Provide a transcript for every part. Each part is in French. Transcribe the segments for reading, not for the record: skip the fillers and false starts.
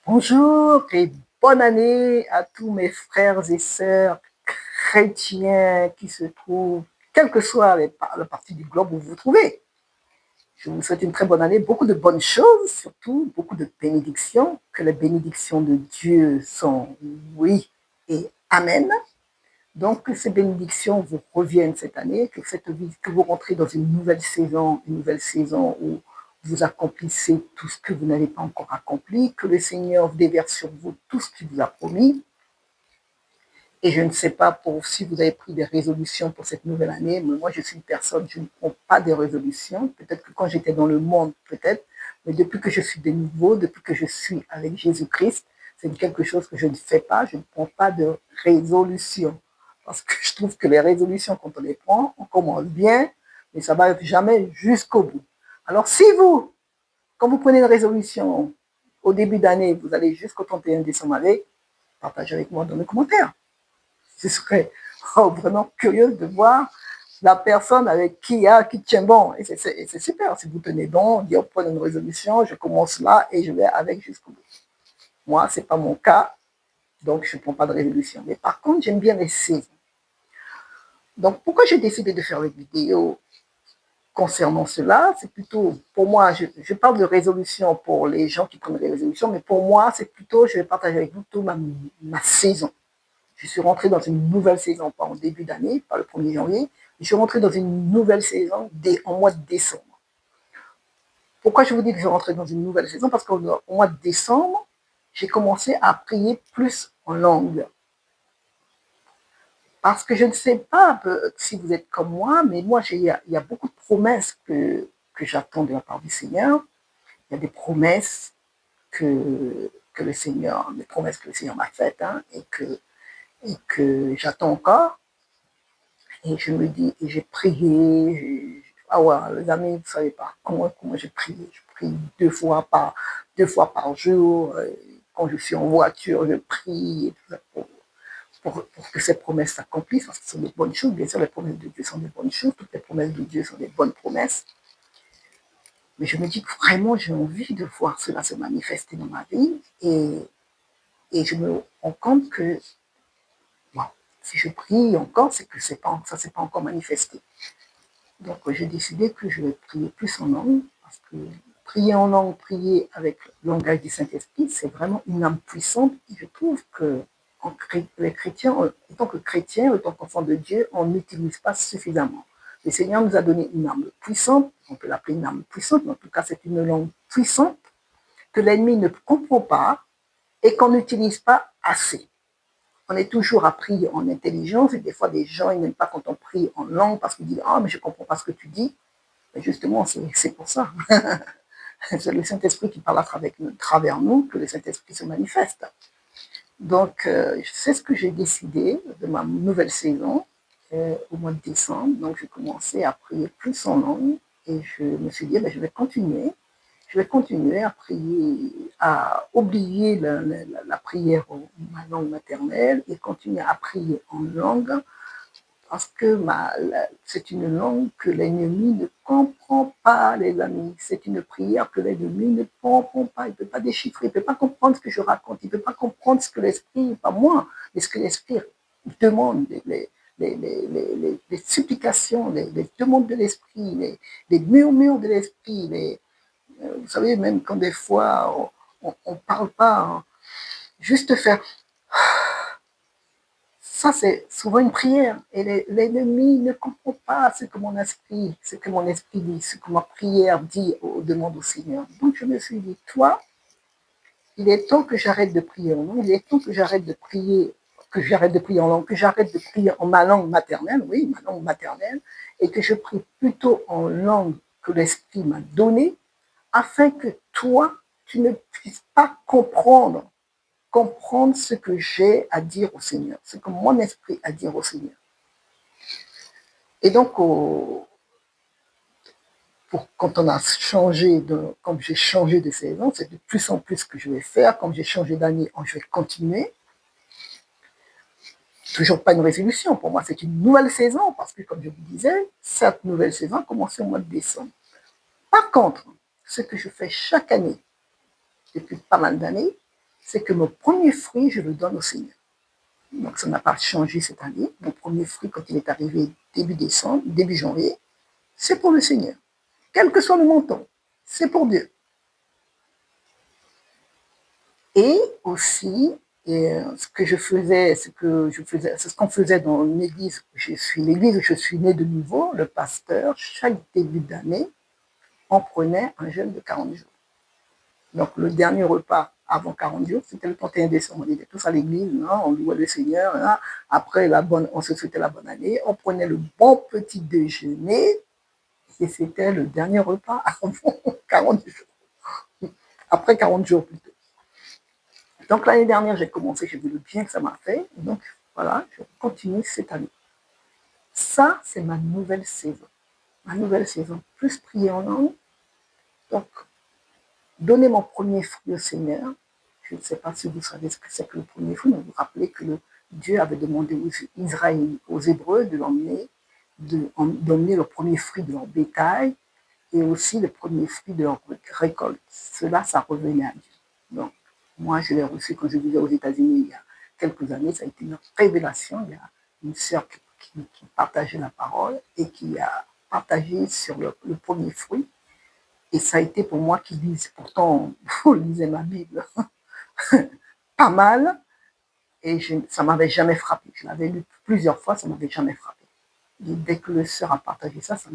Bonjour et bonne année à tous mes frères et sœurs chrétiens qui se trouvent, quelle que soit la partie du globe où vous vous trouvez. Je vous souhaite une très bonne année, beaucoup de bonnes choses, surtout beaucoup de bénédictions, que les bénédictions de Dieu sont oui et amen. Donc que ces bénédictions vous reviennent cette année, que vous rentrez dans une nouvelle saison où vous accomplissez tout ce que vous n'avez pas encore accompli, que le Seigneur déverse sur vous tout ce qu'il vous a promis. Et je ne sais pas si vous avez pris des résolutions pour cette nouvelle année, mais moi je suis une personne, je ne prends pas des résolutions. Peut-être que quand j'étais dans le monde, peut-être, mais depuis que je suis de nouveau, depuis que je suis avec Jésus-Christ, c'est quelque chose que je ne fais pas, je ne prends pas de résolution. Parce que je trouve que les résolutions, quand on les prend, on commence bien, mais ça ne va jamais jusqu'au bout. Alors si vous, quand vous prenez une résolution au début d'année, vous allez jusqu'au 31 décembre avec, partagez avec moi dans les commentaires. Je serais vraiment curieuse de voir la personne avec qui tient bon. Et c'est super. Si vous tenez bon, dire prenez une résolution, je commence là et je vais avec jusqu'au bout. Moi, ce n'est pas mon cas, donc je ne prends pas de résolution. Mais par contre, j'aime bien les saisons. Donc, pourquoi j'ai décidé de faire une vidéo concernant cela? C'est plutôt, pour moi, je parle de résolution pour les gens qui prennent des résolutions, mais pour moi, c'est plutôt, je vais partager avec vous toute ma saison. Je suis rentrée dans une nouvelle saison, pas en début d'année, pas le 1er janvier, je suis rentrée dans une nouvelle saison en mois de décembre. Pourquoi je vous dis que je suis rentrée dans une nouvelle saison? Parce qu'au mois de décembre, j'ai commencé à prier plus en langue. Parce que je ne sais pas si vous êtes comme moi, mais moi, il y a beaucoup de promesses que j'attends de la part du Seigneur. Il y a des promesses des promesses que le Seigneur m'a faites, hein, et que j'attends encore. Et je me dis, et j'ai prié, ah ouais, les amis, vous ne savez pas comment j'ai prié. Je prie deux fois par jour. Quand je suis en voiture, je prie pour que ces promesses s'accomplissent, parce que ce sont des bonnes choses. Bien sûr, les promesses de Dieu sont des bonnes choses. Toutes les promesses de Dieu sont des bonnes promesses. Mais je me dis que vraiment, j'ai envie de voir cela se manifester dans ma vie. Et je me rends compte que bon, si je prie encore, c'est que ça ne s'est pas encore manifesté. Donc, j'ai décidé que je vais prier plus en langue, parce que prier en langue, prier avec le langage du Saint-Esprit, c'est vraiment une âme puissante. Et je trouve que les chrétiens, en tant que chrétiens, en tant qu'enfants de Dieu, on n'utilise pas suffisamment. Le Seigneur nous a donné une âme puissante, on peut l'appeler une âme puissante, mais en tout cas, c'est une langue puissante que l'ennemi ne comprend pas et qu'on n'utilise pas assez. On est toujours à prier en intelligence, et des fois, des gens, ils n'aiment pas quand on prie en langue parce qu'ils disent « Ah, mais je ne comprends pas ce que tu dis ». Mais justement, c'est pour ça. C'est le Saint-Esprit qui parle à travers nous que le Saint-Esprit se manifeste. Donc, c'est ce que j'ai décidé de ma nouvelle saison au mois de décembre. Donc, j'ai commencé à prier plus en langue et je me suis dit, je vais continuer. Je vais continuer à prier, à oublier la prière en ma langue maternelle et continuer à prier en langue parce que c'est une langue que l'ennemi ne comprend pas, les amis. C'est une prière que l'ennemi ne comprend pas. Il ne peut pas déchiffrer, il ne peut pas comprendre ce que je raconte, il ne peut pas comprendre ce que l'esprit, pas moi, mais ce que l'esprit demande, les supplications, les demandes de l'esprit, les murmures de l'esprit. Vous savez, même quand des fois on ne parle pas, hein, juste faire ça, c'est souvent une prière. Et l'ennemi ne comprend pas ce que mon esprit dit, ce que ma prière dit aux demandes au Seigneur. Donc, je me suis dit, toi, il est temps que j'arrête de prier en langue, il est temps que j'arrête de prier, en langue, que j'arrête de prier en ma langue maternelle, oui, ma langue maternelle, et que je prie plutôt en langue que l'esprit m'a donnée, afin que toi, tu ne puisses pas comprendre ce que j'ai à dire au Seigneur, ce que mon esprit a à dire au Seigneur. Et donc, quand on a changé, comme j'ai changé de saison, c'est de plus en plus ce que je vais faire. Comme j'ai changé d'année, je vais continuer. Toujours pas une résolution. Pour moi, c'est une nouvelle saison parce que, comme je vous disais, cette nouvelle saison a commencé au mois de décembre. Par contre, ce que je fais chaque année, depuis pas mal d'années, c'est que mon premier fruit, je le donne au Seigneur. Donc, ça n'a pas changé cette année. Mon premier fruit, quand il est arrivé début décembre, début janvier, c'est pour le Seigneur. Quel que soit le montant, c'est pour Dieu. Et aussi, ce que je faisais, c'est ce qu'on faisait dans l'église où je suis, l'église où je suis née de nouveau, le pasteur, chaque début d'année, on prenait un jeûne de 40 jours. Donc, le dernier repas avant 40 jours, c'était le 31 décembre. On était tous à l'église, hein, on louait le Seigneur. Hein. Après, on se souhaitait la bonne année. On prenait le bon petit déjeuner et c'était le dernier repas avant 40 jours. Après 40 jours plutôt. Donc, l'année dernière, j'ai commencé, j'ai vu le bien que ça m'a fait. Donc, voilà, je continue cette année. Ça, c'est ma nouvelle saison. Ma nouvelle saison. Plus prier en langue. Donc, donner mon premier fruit au Seigneur. Je ne sais pas si vous savez ce que c'est que le premier fruit, mais vous vous rappelez que Dieu avait demandé aux Israéliens, aux Hébreux, d'emmener le premier fruit de leur bétail et aussi le premier fruit de leur récolte. Cela, ça revenait à Dieu. Donc, moi, je l'ai reçu quand je vivais aux États-Unis il y a quelques années. Ça a été une révélation. Il y a une sœur qui partageait la parole et qui a partagé sur le premier fruit. Et ça a été pour moi qui lisais, pourtant, je lisais ma Bible pas mal, et ça ne m'avait jamais frappé. Je l'avais lu plusieurs fois, ça ne m'avait jamais frappé. Et dès que le sœur a partagé ça, ça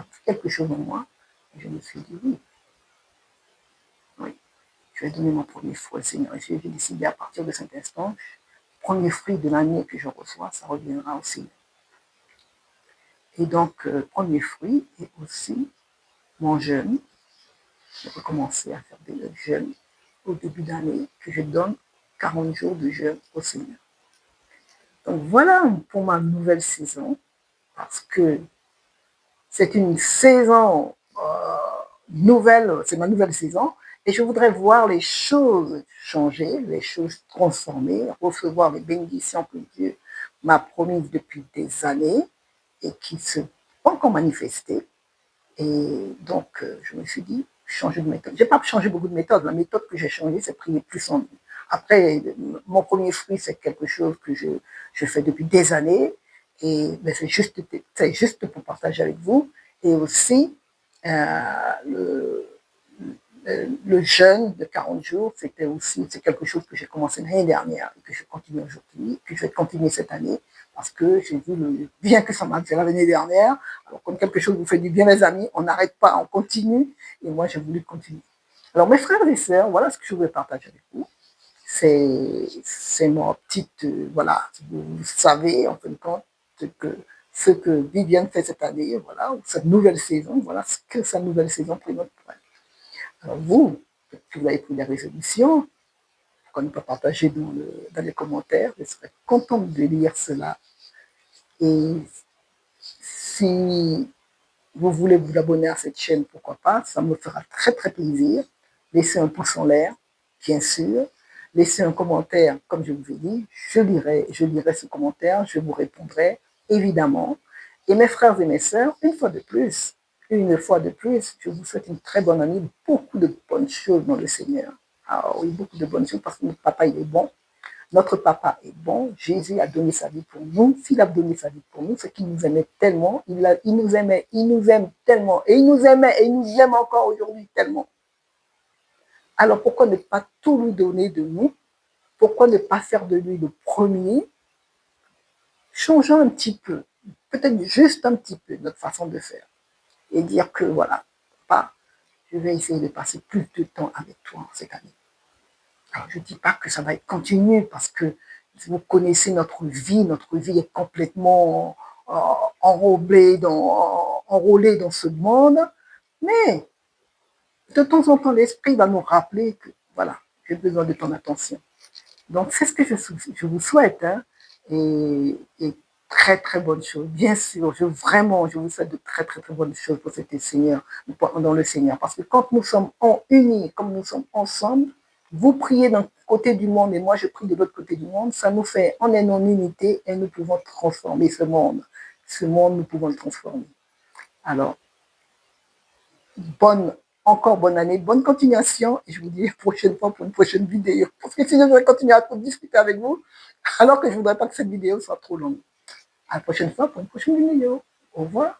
fait quelque chose en moi. Et je me suis dit, oui, je vais donner mon premier fruit au Seigneur. Et j'ai décidé à partir de cet instant, le premier fruit de l'année que je reçois, ça reviendra au Seigneur. Et donc, premier fruit, et aussi mon jeûne. Je vais commencer à faire des jeûnes au début d'année, que je donne 40 jours de jeûne au Seigneur. Donc voilà pour ma nouvelle saison, parce que c'est une saison nouvelle, c'est ma nouvelle saison, et je voudrais voir les choses changer, les choses transformer, recevoir les bénédictions que Dieu m'a promises depuis des années et qui se sont encore manifestées. Et donc, je me suis dit, changer de méthode. Je n'ai pas changé beaucoup de méthode. La méthode que j'ai changée, c'est prier plus en lui. Après, mon premier fruit, c'est quelque chose que je fais depuis des années. Et c'est juste pour partager avec vous. Et aussi, le, le jeûne de 40 jours, c'est quelque chose que j'ai commencé l'année dernière et que je continue aujourd'hui, que je vais continuer cette année parce que j'ai vu le bien que ça m'a fait l'année dernière. Alors, comme quelque chose vous fait du bien, les amis, on n'arrête pas, on continue. Et moi, j'ai voulu continuer. Alors, mes frères et sœurs, voilà ce que je voulais partager avec vous. C'est mon petite, voilà, vous savez, en fin de compte, ce que Viviane fait cette année, voilà, cette nouvelle saison, voilà ce que sa nouvelle saison présente pour elle. Alors vous, si vous avez pris des résolutions, qu'on ne peut partager dans les commentaires, je serais contente de lire cela. Et si vous voulez vous abonner à cette chaîne, pourquoi pas, ça me fera très très plaisir. Laissez un pouce en l'air, bien sûr. Laissez un commentaire, comme je vous ai dit, je lirai ce commentaire, je vous répondrai, évidemment. Et mes frères et mes sœurs, une fois de plus, je vous souhaite une très bonne année, beaucoup de bonnes choses dans le Seigneur. Ah oui, beaucoup de bonnes choses parce que notre papa, il est bon. Notre papa est bon. Jésus a donné sa vie pour nous. S'il a donné sa vie pour nous, c'est qu'il nous aimait tellement. Il nous aime tellement. Et il nous aimait et il nous aime encore aujourd'hui tellement. Alors pourquoi ne pas tout lui donner de nous? Pourquoi ne pas faire de lui le premier? Changeons un petit peu, peut-être juste un petit peu notre façon de faire. Et dire que voilà, papa, je vais essayer de passer plus de temps avec toi cette année. Alors, je ne dis pas que ça va être continu parce que vous connaissez notre vie est complètement enrôlée dans ce monde, mais de temps en temps, l'esprit va nous rappeler que voilà, j'ai besoin de ton attention. Donc, c'est ce que je vous souhaite, hein, et très, très bonnes choses. Bien sûr, je vous souhaite de très, très, très bonnes choses pour cet Seigneur, dans le Seigneur. Parce que quand nous sommes unis, comme nous sommes ensemble, vous priez d'un côté du monde et moi je prie de l'autre côté du monde, ça nous fait, on est en unité et nous pouvons transformer ce monde. Ce monde, nous pouvons le transformer. Alors, bonne encore bonne année, bonne continuation. Et je vous dis à la prochaine fois pour une prochaine vidéo. Parce que sinon, je vais continuer à discuter avec vous, alors que je ne voudrais pas que cette vidéo soit trop longue. À la prochaine fois pour une prochaine vidéo. Au revoir.